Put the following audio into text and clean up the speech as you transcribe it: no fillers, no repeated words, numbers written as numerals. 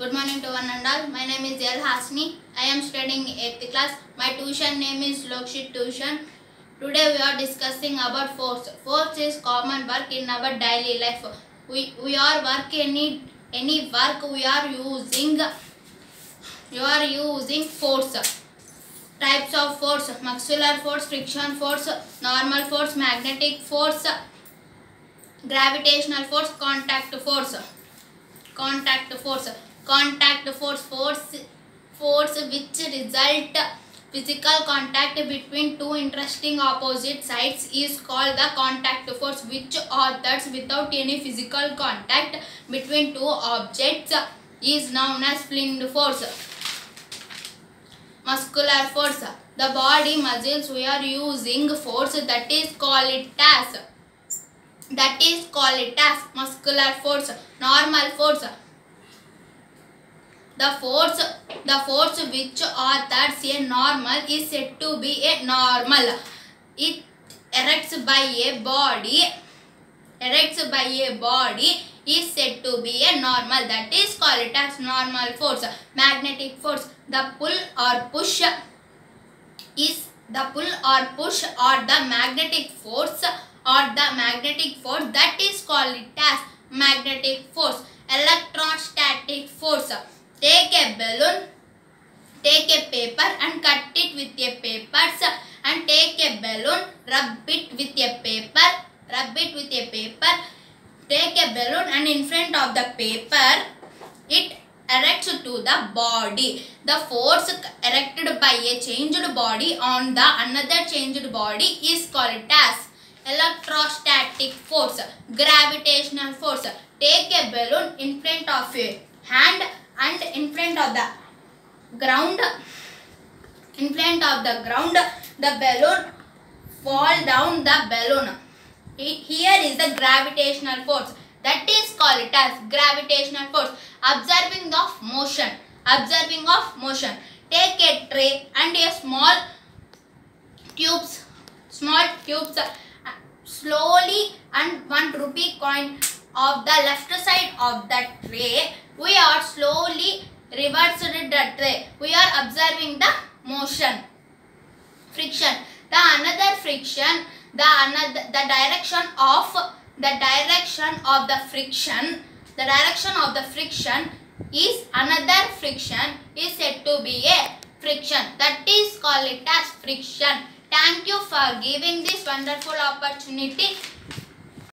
Good morning to one and all. My name is L. Hasni. I am studying 8th class. My tuition name is Lokshit Tuition. Today we are discussing about force. Force is common work in our daily life. We are work any work we are using. You are using force. Types of force: muscular force, friction force, normal force, magnetic force, gravitational force, contact force. Contact force. Contact force which result physical contact between two interesting opposite sides is called the contact force, which occurs without any physical contact between two objects is known as flind force. Muscular force. The body muscles we are using force that is called it as muscular force. Normal force. The force which occurs a normal is said to be a normal. It erects by a body is said to be a normal, that is called it as normal force. Magnetic force. The pull or push or the magnetic force that is called it as magnetic force. Electrostatic force. Take a balloon, take a paper and cut it with a papers, and take a balloon, rub it with a paper. Take a balloon and in front of the paper, it erects to the body. The force erected by a changed body on the another changed body is called as electrostatic force. Gravitational force. Take a balloon in front of a hand and in front of the ground, the balloon fall down the balloon. Here is the gravitational force, that is called it as gravitational force. Observing of motion. Take a tray and a small tubes slowly and 1 rupee coin of the left side of the tray. We are slowly reversed the tray. We are observing the motion. Friction. The direction of the friction is another friction is said to be a friction, that is called it as friction. Thank you for giving this wonderful opportunity.